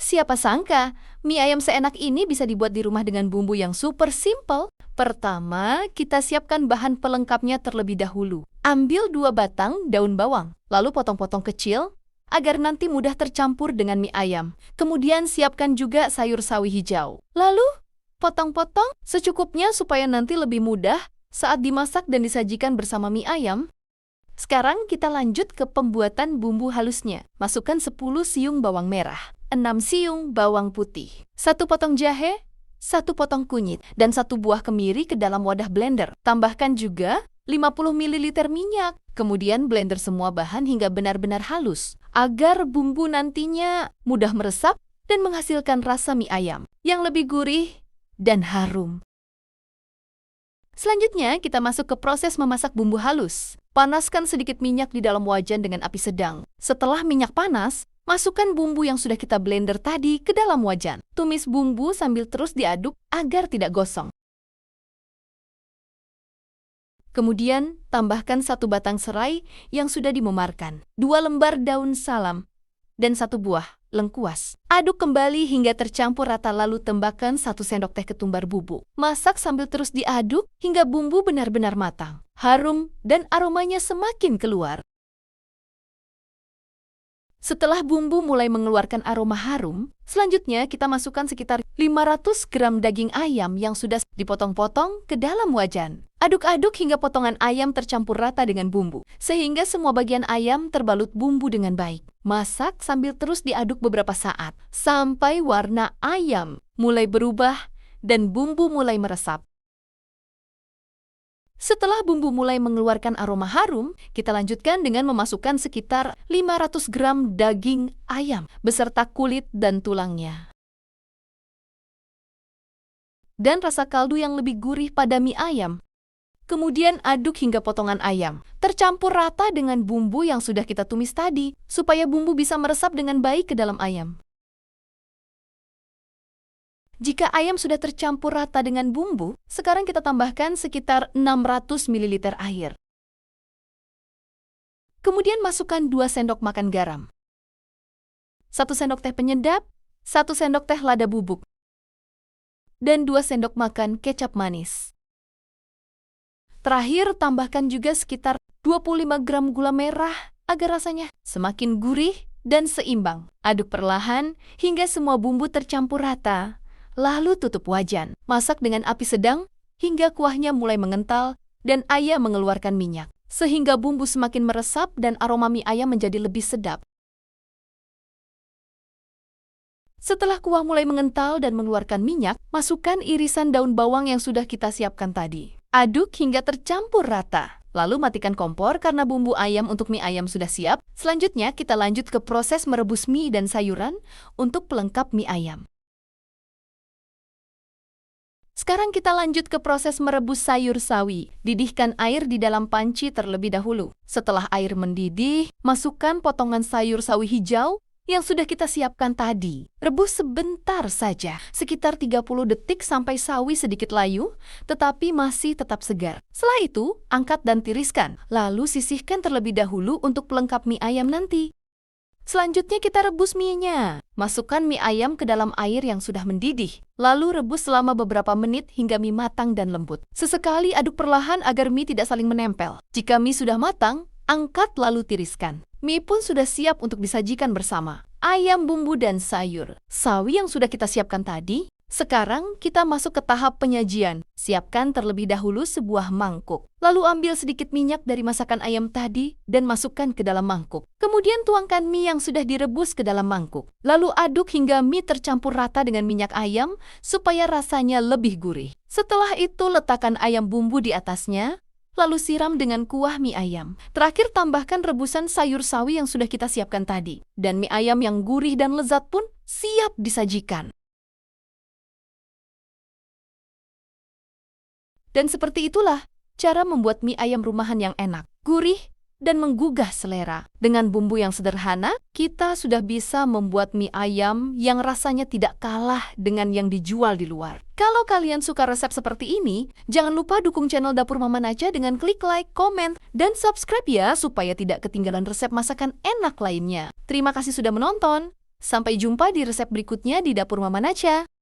Siapa sangka, mie ayam seenak ini bisa dibuat di rumah dengan bumbu yang super simple. Pertama, kita siapkan bahan pelengkapnya terlebih dahulu. Ambil 2 batang daun bawang, lalu potong-potong kecil agar nanti mudah tercampur dengan mie ayam. Kemudian siapkan juga sayur sawi hijau. Lalu, potong-potong secukupnya supaya nanti lebih mudah saat dimasak dan disajikan bersama mie ayam. Sekarang kita lanjut ke pembuatan bumbu halusnya. Masukkan 10 siung bawang merah, 6 siung bawang putih, 1 potong jahe, 1 potong kunyit, dan 1 buah kemiri ke dalam wadah blender. Tambahkan juga 50 ml minyak. Kemudian blender semua bahan hingga benar-benar halus, agar bumbu nantinya mudah meresap dan menghasilkan rasa mie ayam yang lebih gurih dan harum. Selanjutnya, kita masuk ke proses memasak bumbu halus. Panaskan sedikit minyak di dalam wajan dengan api sedang. Setelah minyak panas, masukkan bumbu yang sudah kita blender tadi ke dalam wajan. Tumis bumbu sambil terus diaduk agar tidak gosong. Kemudian, tambahkan 1 batang serai yang sudah dimemarkan, 2 lembar daun salam, dan 1 buah lengkuas. Aduk kembali hingga tercampur rata lalu tambahkan 1 sendok teh ketumbar bubuk. Masak sambil terus diaduk hingga bumbu benar-benar matang, harum, dan aromanya semakin keluar. Setelah bumbu mulai mengeluarkan aroma harum, selanjutnya kita masukkan sekitar 500 gram daging ayam yang sudah dipotong-potong ke dalam wajan. Aduk-aduk hingga potongan ayam tercampur rata dengan bumbu, sehingga semua bagian ayam terbalut bumbu dengan baik. Masak sambil terus diaduk beberapa saat, sampai warna ayam mulai berubah dan bumbu mulai meresap. Setelah bumbu mulai mengeluarkan aroma harum, kita lanjutkan dengan memasukkan sekitar 500 gram daging ayam beserta kulit dan tulangnya. Dan rasa kaldu yang lebih gurih pada mie ayam. Kemudian aduk hingga potongan ayam tercampur rata dengan bumbu yang sudah kita tumis tadi, supaya bumbu bisa meresap dengan baik ke dalam ayam. Jika ayam sudah tercampur rata dengan bumbu, sekarang kita tambahkan sekitar 600 ml air. Kemudian masukkan 2 sendok makan garam, 1 sendok teh penyedap, 1 sendok teh lada bubuk, dan 2 sendok makan kecap manis. Terakhir, tambahkan juga sekitar 25 gram gula merah agar rasanya semakin gurih dan seimbang. Aduk perlahan hingga semua bumbu tercampur rata. Lalu tutup wajan. Masak dengan api sedang hingga kuahnya mulai mengental dan ayam mengeluarkan minyak, sehingga bumbu semakin meresap dan aroma mie ayam menjadi lebih sedap. Setelah kuah mulai mengental dan mengeluarkan minyak, masukkan irisan daun bawang yang sudah kita siapkan tadi. Aduk hingga tercampur rata. Lalu matikan kompor karena bumbu ayam untuk mie ayam sudah siap. Selanjutnya kita lanjut ke proses merebus mie dan sayuran untuk pelengkap mie ayam. Sekarang kita lanjut ke proses merebus sayur sawi. Didihkan air di dalam panci terlebih dahulu. Setelah air mendidih, masukkan potongan sayur sawi hijau yang sudah kita siapkan tadi. Rebus sebentar saja, sekitar 30 detik sampai sawi sedikit layu, tetapi masih tetap segar. Setelah itu, angkat dan tiriskan. Lalu sisihkan terlebih dahulu untuk pelengkap mie ayam nanti. Selanjutnya kita rebus mie-nya. Masukkan mie ayam ke dalam air yang sudah mendidih. Lalu rebus selama beberapa menit hingga mie matang dan lembut. Sesekali aduk perlahan agar mie tidak saling menempel. Jika mie sudah matang, angkat lalu tiriskan. Mie pun sudah siap untuk disajikan bersama ayam, bumbu, dan sayur sawi yang sudah kita siapkan tadi. Sekarang kita masuk ke tahap penyajian. Siapkan terlebih dahulu sebuah mangkuk. Lalu ambil sedikit minyak dari masakan ayam tadi dan masukkan ke dalam mangkuk. Kemudian tuangkan mie yang sudah direbus ke dalam mangkuk. Lalu aduk hingga mie tercampur rata dengan minyak ayam supaya rasanya lebih gurih. Setelah itu letakkan ayam bumbu di atasnya, lalu siram dengan kuah mie ayam. Terakhir tambahkan rebusan sayur sawi yang sudah kita siapkan tadi. Dan mie ayam yang gurih dan lezat pun siap disajikan. Dan seperti itulah cara membuat mie ayam rumahan yang enak, gurih, dan menggugah selera. Dengan bumbu yang sederhana, kita sudah bisa membuat mie ayam yang rasanya tidak kalah dengan yang dijual di luar. Kalau kalian suka resep seperti ini, jangan lupa dukung channel Dapur Mama Najwa dengan klik like, komen, dan subscribe ya, supaya tidak ketinggalan resep masakan enak lainnya. Terima kasih sudah menonton. Sampai jumpa di resep berikutnya di Dapur Mama Nacha.